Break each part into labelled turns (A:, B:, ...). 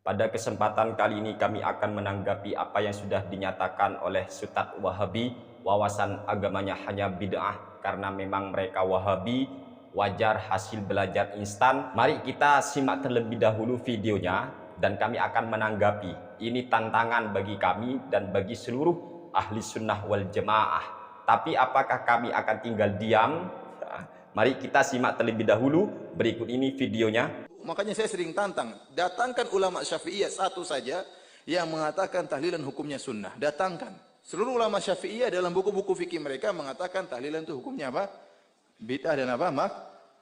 A: Pada kesempatan kali ini kami akan menanggapi apa yang sudah dinyatakan oleh Ustadz Wahabi, wawasan agamanya hanya bid'ah karena memang mereka Wahabi, wajar hasil belajar instan. Mari kita simak terlebih dahulu videonya dan kami akan menanggapi. Ini tantangan bagi kami dan bagi seluruh ahli sunnah wal jamaah. Tapi apakah kami akan tinggal diam? Mari kita simak terlebih dahulu. Berikut ini videonya.
B: Makanya saya sering tantang, datangkan ulama Syafi'iyah satu saja yang mengatakan tahlilan hukumnya sunnah. Datangkan. Seluruh ulama Syafi'iyah dalam buku-buku fikih mereka mengatakan tahlilan itu hukumnya apa? Bid'ah dan apa?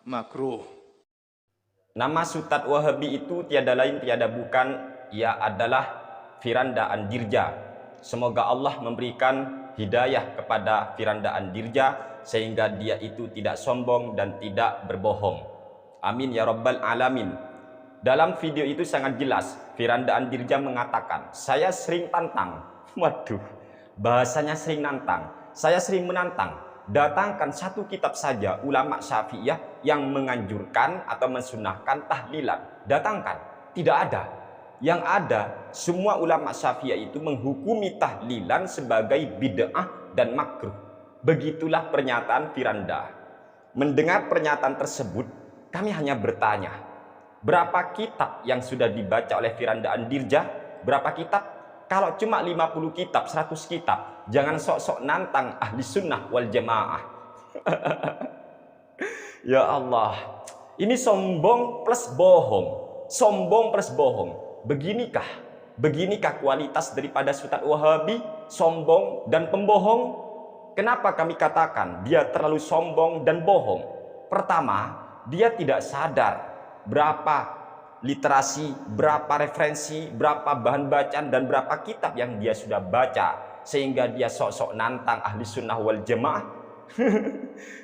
B: Makruh.
A: Nama Ustadz Wahabi itu tiada lain tiada bukan, ia adalah Firanda Andirja. Semoga Allah memberikan hidayah kepada Firanda Andirja sehingga dia itu tidak sombong dan tidak berbohong. Amin ya rabbal alamin. Dalam video itu sangat jelas Firanda Andirja mengatakan, saya sering tantang. Waduh, bahasanya sering nantang. Saya sering menantang, datangkan satu kitab saja ulama Syafi'iyah yang menganjurkan atau mensunahkan tahlilan. Datangkan, tidak ada. Yang ada, semua ulama Syafi'iyah itu menghukumi tahlilan sebagai bid'ah dan makruh. Begitulah pernyataan Firanda. Mendengar pernyataan tersebut, kami hanya bertanya, berapa kitab yang sudah dibaca oleh Firanda Andirja? Berapa kitab? Kalau cuma 50 kitab, 100 kitab, jangan sok-sok nantang ahli sunnah wal jamaah. Ya Allah, ini sombong plus bohong. Sombong plus bohong. Beginikah kualitas daripada Ustadz Wahabi? Sombong dan pembohong? Kenapa kami katakan dia terlalu sombong dan bohong? Pertama, dia tidak sadar berapa literasi, berapa referensi, berapa bahan bacaan, dan berapa kitab yang dia sudah baca, sehingga dia sok-sok nantang ahli sunnah wal jamaah.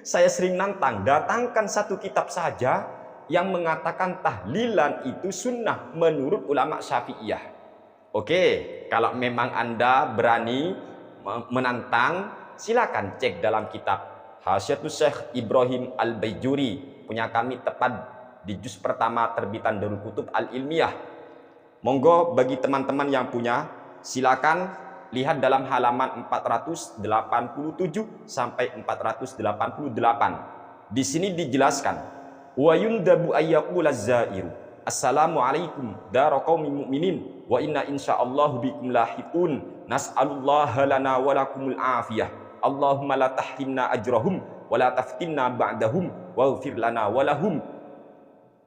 A: Saya sering nantang, datangkan satu kitab saja yang mengatakan tahlilan itu sunnah menurut ulama Syafi'iyah. Oke, kalau memang Anda berani menantang, silakan cek dalam kitab Hasyiatus Syekh Ibrahim Al-Baijuri, punya kami tepat di juz pertama terbitan Darul Kutub Al-Ilmiyah. Monggo bagi teman-teman yang punya, silakan lihat dalam halaman 487 sampai 488. Di sini dijelaskan, wa yundabu ayyaqulaz zairu assalamualaikum daraqaumin mu'minin wa inna insyaallahu bikum lahiqun nas'alullaha lana wa lakumul afiyah Allahumma la tahrimna ajrahum wa la taftinna ba'dahum waghfir lana wa lahum.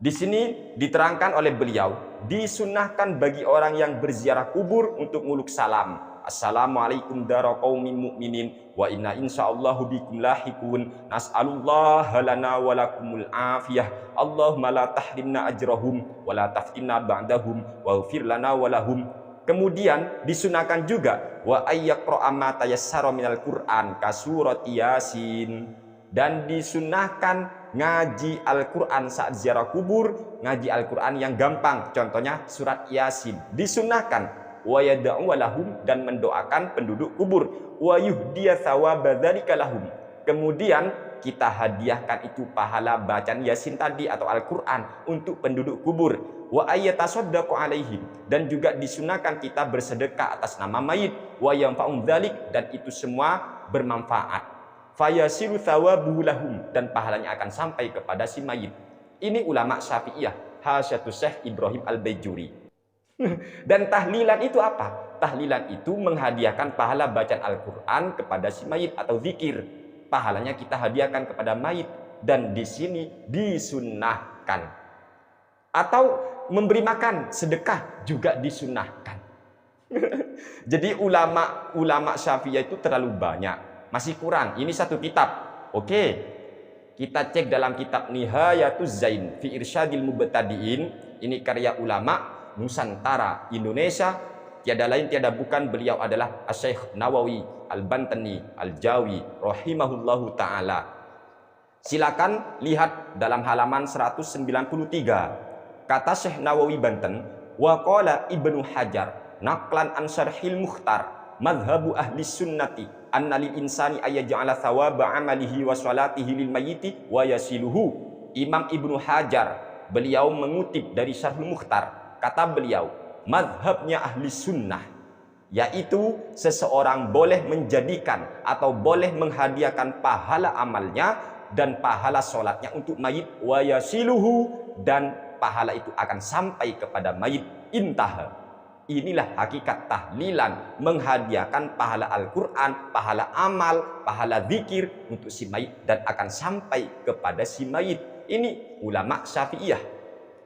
A: Di sini diterangkan oleh beliau, disunahkan bagi orang yang berziarah kubur untuk muluk salam. Assalamualaikum daraqaumin mu'minin wa inna insyaallahu bikum lahiqun nas'alullaha lana wa lakumul afiyah Allahumma la tahrimna ajrahum wa la taftinna ba'dahum waghfir lana wa lahum. Kemudian disunahkan juga wa ayyaqra'a ma tayassara minal Qur'an ka surati Yasin, dan disunahkan ngaji Al-Qur'an saat ziarah kubur, ngaji Al-Qur'an yang gampang, contohnya surat Yasin. Disunahkan wa yad'u lahum, dan mendoakan penduduk kubur, wa yuhdiya thawaba dzalika lahum. Kemudian kita hadiahkan itu pahala bacaan Yasin tadi atau Al-Qur'an untuk penduduk kubur. Wa ayyatasaddaqu alaihim, dan juga disunahkan kita bersedekah atas nama mayit, wa yanfa'um dzalik, dan itu semua bermanfaat. Fayasiru thawabuhu lahum, dan pahalanya akan sampai kepada si mayit. Ini ulama Syafi'iyah, Hasyiatus Syekh Ibrahim Al-Baijuri. Dan tahlilan itu apa? Tahlilan itu menghadiahkan pahala bacaan Al-Qur'an kepada si mayit atau zikir. Pahalanya kita hadiahkan kepada mayit, dan di sini disunnahkan. Atau memberi makan, sedekah juga disunahkan. Jadi ulama Syafi'iyah itu terlalu banyak, masih kurang. Ini satu kitab. Oke, kita cek dalam kitab Nihayatuz Zain fi Irsyadil Mubtadi'in. Ini karya ulama Nusantara Indonesia, tiada lain tiada bukan beliau adalah Asy-Syaikh Nawawi Al-Bantani Al-Jawi rahimahullahu taala. Silakan lihat dalam halaman 193. Kata Syekh Nawawi Banten, wa qala Ibnu Hajar naqlan an syarhil Mukhtar madhhabu ahli sunnati anna lil insani ayaj'ala thawaba amalihi wa salatihi lil mayyiti wa yasiluhu. Imam Ibnu Hajar, beliau mengutip dari Syarhul Mukhtar, kata beliau, madhabnya ahli sunnah, yaitu seseorang boleh menjadikan atau boleh menghadiahkan pahala amalnya dan pahala sholatnya untuk mayit, wa yasiluhu, dan pahala itu akan sampai kepada mayit. Intaha. Inilah hakikat tahlilan, menghadiahkan pahala Al-Quran, pahala amal, pahala zikir untuk si mayit dan akan sampai kepada si mayit. Ini ulama Syafi'iyah.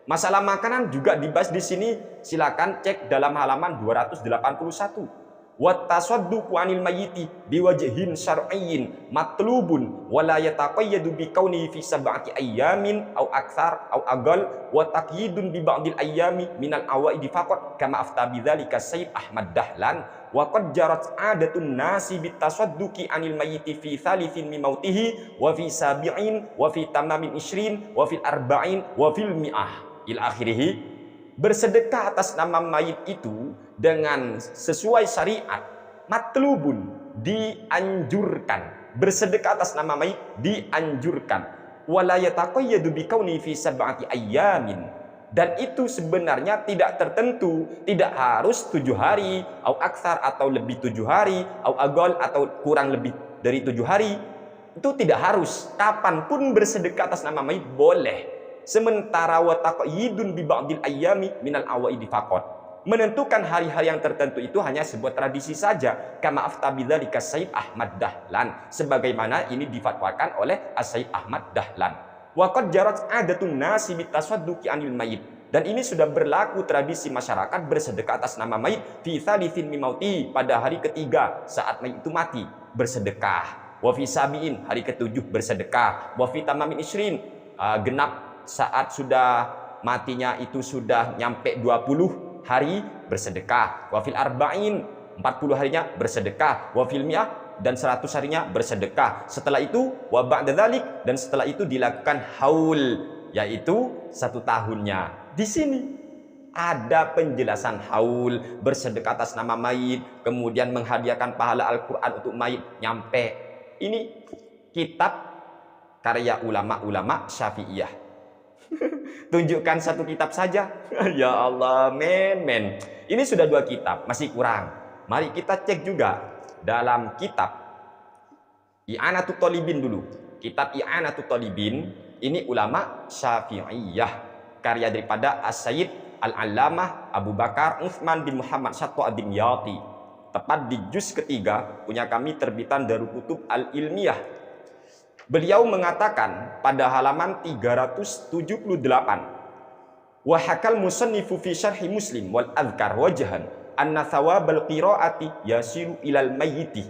A: Masalah makanan juga dibahas di sini. Silakan cek dalam halaman 281. Wattasadduqu 'anil mayyiti biwajhin syar'iyyin matlubun wa la yataqayyadu bi kaunihi fi sab'ati ayyamin aw aktsar aw aqall wa taqyidun bi ba'dil ayyami minal awaidi faqat kama afta bidzalika Sayyid Ahmad Dahlan wa qad jarat 'adatun nasi bitasadduqi 'anil mayyiti fi thalithin min mautihi wa fi sabi'in wa fi tamamin 20 wa fil arba'in wa fil mi'ah ila akhirih. Bersedekah atas nama mayit itu dengan sesuai syariat matlubun, dianjurkan. Bersedekah atas nama mayit dianjurkan. Wala yataqayyadu bikauni fi sab'ati ayyamin, dan itu sebenarnya tidak tertentu, tidak harus 7 hari au aksar atau lebih 7 hari au agol atau kurang lebih dari 7 hari. Itu tidak harus, kapanpun bersedekah atas nama mayit boleh. Sementara wa taqyidun bi ba'dil ayyami minal awaidi faqat, menentukan hari-hari yang tertentu itu hanya sebuah tradisi saja. Kama afta bidzalika Sayyid Ahmad Dahlan, sebagaimana ini difatwakan oleh Sayyid Ahmad Dahlan. Wa qad jarat 'adatun nasi bitasadduqi 'anil mayyit, dan ini sudah berlaku tradisi masyarakat bersedekah atas nama mayit fi thalithin min mauti, pada hari ketiga saat mayit itu mati bersedekah. Wa fi sabiin, hari ketujuh bersedekah. Wa fi tamamin 20, genap saat sudah matinya itu sudah nyampe 20 hari bersedekah. Wa fil arba'in, 40 harinya bersedekah. Wa fil mi'ah, dan 100 harinya bersedekah. Setelah itu wa ba'da dzalik, dan setelah itu dilakukan haul, yaitu 1 tahunnya. Di sini ada penjelasan haul, bersedekah atas nama mayit, kemudian menghadiahkan pahala Al-Quran untuk mayit, nyampe. Ini kitab karya ulama-ulama Syafi'iyah. Tunjukkan 1 kitab saja. Ya Allah, men. Ini sudah 2 kitab, masih kurang. Mari kita cek juga dalam kitab I'anatut Thalibin dulu. Kitab I'anatut Thalibin ini ulama Syafi'iyah, karya daripada As-Sayyid Al-Allamah Abu Bakar Utsman bin Muhammad Syatto Ad-Dimyati. Tepat di juz ketiga, punya kami terbitan Darul Kutub Al-Ilmiyah. Beliau mengatakan pada halaman 378, wa hakal musannifu fi syarhi Muslim wal adhkar wajhan anna thawabal qiraati yasiru ilal mayyiti.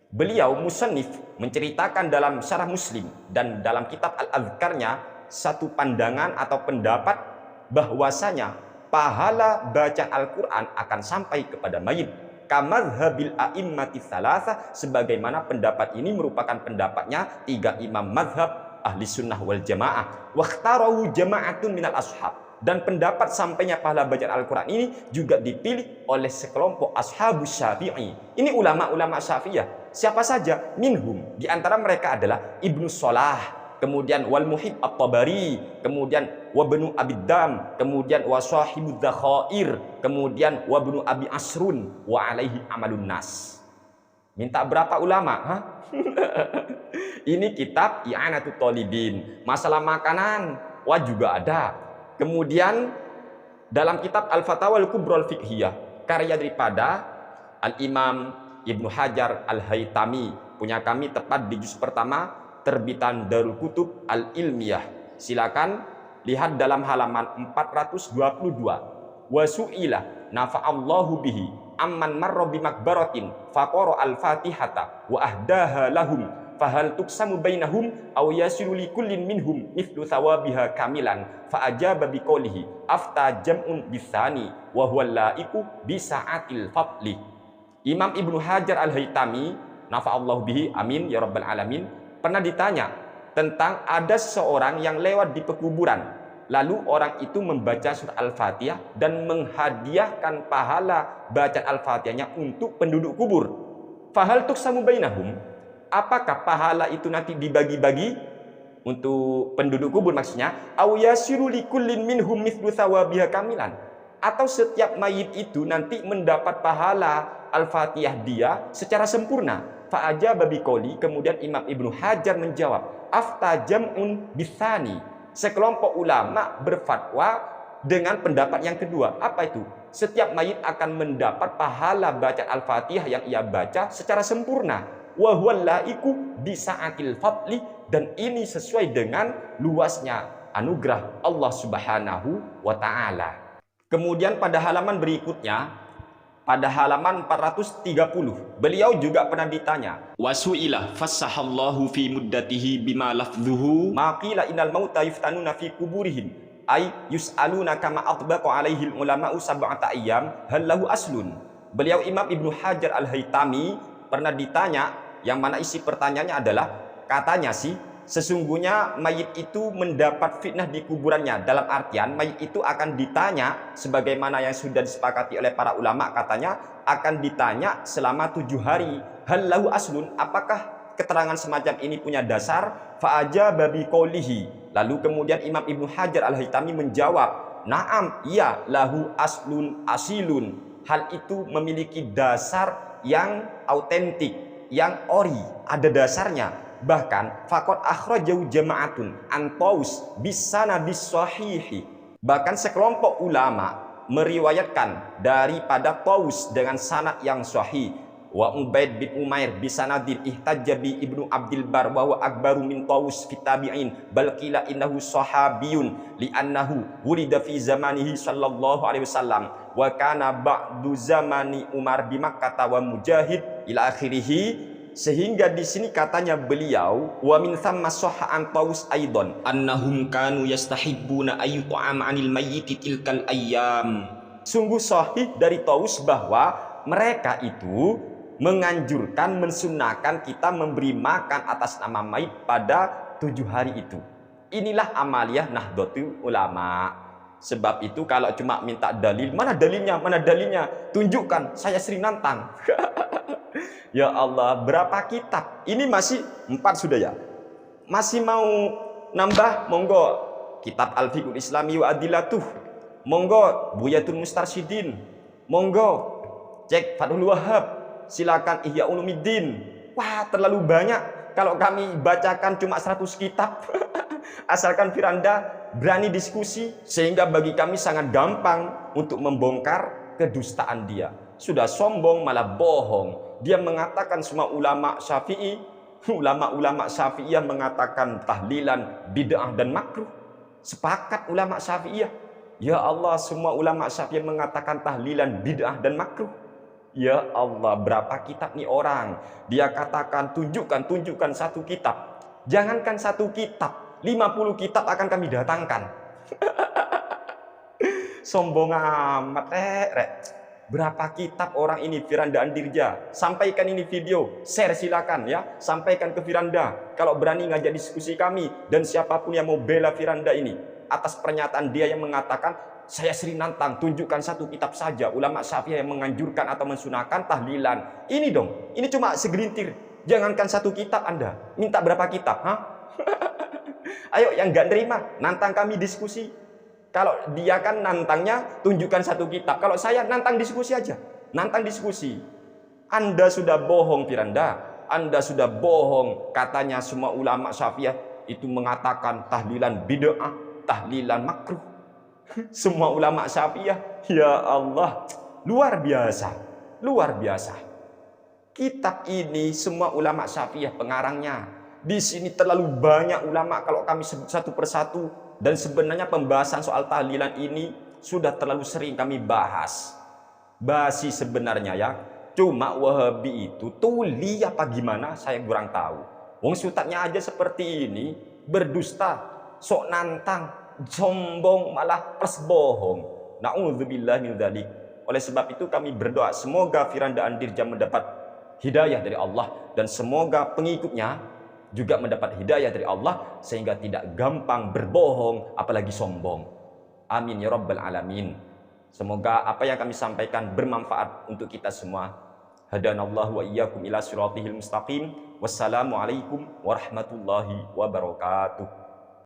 A: Beliau musannif menceritakan dalam syarah Muslim dan dalam kitab Al-Adhkarnya satu pandangan atau pendapat bahwasanya pahala baca Al-Quran akan sampai kepada mayit. Kamadhabil a'immati tsalatsa, sebagaimana pendapat ini merupakan pendapatnya 3 imam madhab ahli sunnah wal jamaah. Wakhtarahu jama'atun minal ashab, dan pendapat sampainya pahala bacaan Al-Quran ini juga dipilih oleh sekelompok ashabus syafi'i. Ini ulama-ulama Syafi'iyah. Siapa saja? Minhum, di antara mereka adalah Ibnu Salah, kemudian wal Muhib At-Tabari, kemudian wabnu Abiddam, kemudian wa sahibudz dzakhair, kemudian wabnu Abi Asrun, wa alaihi amalun nas. Minta berapa ulama? Hah? Ini kitab I'anatut Thalibin. Masalah makanan, wah juga ada. Kemudian dalam kitab Al-Fatawa Al-Kubra Al-Fiqhiyah, karya daripada Al-Imam Ibnu Hajar Al-Haytami, punya kami tepat di juz pertama terbitan Darul Kutub Al-Ilmiyah. Silakan lihat dalam halaman 422. Wa su'ila nafa'allahu bihi amman marra bi makbaratin faqara al-Fatihata wa ahdaha lahum fahal tuksamu bainahum aw yasiru likullin minhum mithlu thawabiha kamilan fa ajaba biqoulihi afta jam'un bisani wa huwa laiku bi sa'atil fadli. Imam Ibnu Hajar Al-Haytami, nafa'allahu bihi, amin ya rabbal alamin, pernah ditanya tentang ada seseorang yang lewat di pekuburan, lalu orang itu membaca surah Al-Fatihah dan menghadiahkan pahala bacaan Al-Fatihahnya untuk penduduk kubur. Fahal tuksamu bainahum, apakah pahala itu nanti dibagi-bagi untuk penduduk kubur maksudnya? Aw yasiru likullin minhum mithlu thawabiha kamilan, Atau setiap mayit itu nanti mendapat pahala Al-Fatihah dia secara sempurna? Fa'ajaba biqouli, kemudian Imam Ibnu Hajar menjawab, afta jam'un bitsani. Sekelompok ulama berfatwa dengan pendapat yang kedua. Apa itu? Setiap mayit akan mendapat pahala baca Al-Fatihah yang ia baca secara sempurna. Wa huwal laiku bisa'atil fadli, dan ini sesuai dengan luasnya anugerah Allah Subhanahu wa taala. Kemudian pada halaman berikutnya, pada halaman 430, beliau juga pernah ditanya, wasu'ilah fassahallahu fi muddatihi bima lafdhuhu maqila innal mauta yuftanuna fi kuburihim ay yus'aluna kama atbaqa alaihi ulama'u sab'ata ayyam hal lahu aslun. Beliau Imam Ibnu Hajar Al-Haytami pernah ditanya, yang mana isi pertanyaannya adalah, katanya sih sesungguhnya mayit itu mendapat fitnah di kuburannya. Dalam artian mayit itu akan ditanya sebagaimana yang sudah disepakati oleh para ulama, katanya akan ditanya selama 7 hari. Hal lahu aslun, apakah keterangan semacam ini punya dasar? Fa'ajaba biqoulihi. Lalu kemudian Imam Ibnu Hajar Al-Haytami menjawab, na'am, iya, lahu aslun asilun. Hal itu memiliki dasar yang autentik, yang ori, ada dasarnya. Bahkan faqad akhrajahu jama'atun an Taus bisanadis sahihi. Bahkan sekelompok ulama meriwayatkan daripada Taus dengan sanad yang sahih. Wa Ubaid bin Umair bisanadin ihtajja bi Ibnu Abdil Bar wa huwa akbaru min Taus fi tabi'in bal qila innahu sahabiyun li'annahu wulida fi zamanihi sallallahu alaihi wasallam wa kana ba'du zamani Umar bi Makkah wa Mujahid ila akhirih. Sehingga di sini katanya beliau, wa min thamma sahha an Taus aidan annahum kanu yastahibbuna ayyut'am 'anil mayyiti tilkal ayyam. Sungguh sahih dari Taus bahwa mereka itu menganjurkan, mensunahkan kita memberi makan atas nama mayit pada 7 hari itu. Inilah amaliyah Nahdlatul Ulama. Sebab itu kalau cuma minta dalil, mana dalilnya, mana dalilnya, tunjukkan, saya sering nantang. Ya Allah, berapa kitab? Ini masih 4 sudah ya. Masih mau nambah? Monggo. Kitab Al-Fiqhul Islami wa Adilatuh. Monggo. Buyatul Mustarsyidin. Monggo. Cek Fathul Wahhab. Silakan Ihya Ulumuddin. Wah, terlalu banyak. Kalau kami bacakan cuma 100 kitab. Asalkan Firanda berani diskusi, sehingga bagi kami sangat gampang untuk membongkar kedustaan dia. Sudah sombong malah bohong. Dia mengatakan semua ulama Syafi'i, ulama-ulama Syafi'iyah mengatakan tahlilan bid'ah dan makruh. Sepakat ulama Syafi'iyah. Ya Allah, semua ulama Syafi'iyah mengatakan tahlilan bid'ah dan makruh. Ya Allah, berapa kitab nih orang? Dia katakan tunjukkan 1 kitab. Jangankan 1 kitab, 50 kitab akan kami datangkan. Sombong amat, rek. Berapa kitab orang ini, Firanda Andirja? Sampaikan ini video, share silakan ya, sampaikan ke Firanda. Kalau berani ngajak diskusi kami, dan siapapun yang mau bela Firanda ini atas pernyataan dia yang mengatakan, saya sering nantang, tunjukkan 1 kitab saja ulama Syafi'i yang menganjurkan atau mensunahkan tahlilan. Ini dong, ini cuma segelintir. Jangankan 1 kitab Anda, minta berapa kitab? Ayo yang nggak nerima, nantang kami diskusi. Kalau dia kan nantangnya tunjukkan 1 kitab. Kalau saya nantang diskusi aja. Nantang diskusi. Anda sudah bohong Firanda. Anda sudah bohong. Katanya semua ulama Syafi'iyah itu mengatakan tahlilan bid'ah, tahlilan makruh. Semua ulama Syafi'iyah. Ya Allah. Luar biasa. Luar biasa. Kitab ini semua ulama Syafi'iyah pengarangnya. Di sini terlalu banyak ulama kalau kami sebut satu persatu. Dan sebenarnya pembahasan soal tahlilan ini sudah terlalu sering kami bahas. Basi sebenarnya ya. Cuma Wahabi itu tuli apa gimana saya kurang tahu. Wong Ustadznya aja seperti ini, berdusta, sok nantang, sombong, malah plus bohong. Na'udzubillah min dzalik. Oleh sebab itu kami berdoa semoga Firanda Andirja mendapat hidayah dari Allah, dan semoga pengikutnya juga mendapat hidayah dari Allah sehingga tidak gampang berbohong apalagi sombong. Amin ya rabbal alamin. Semoga apa yang kami sampaikan bermanfaat untuk kita semua. Hadanallahu wa iyyakum ila siratihil mustaqim. Wassalamualaikum warahmatullahi wabarakatuh.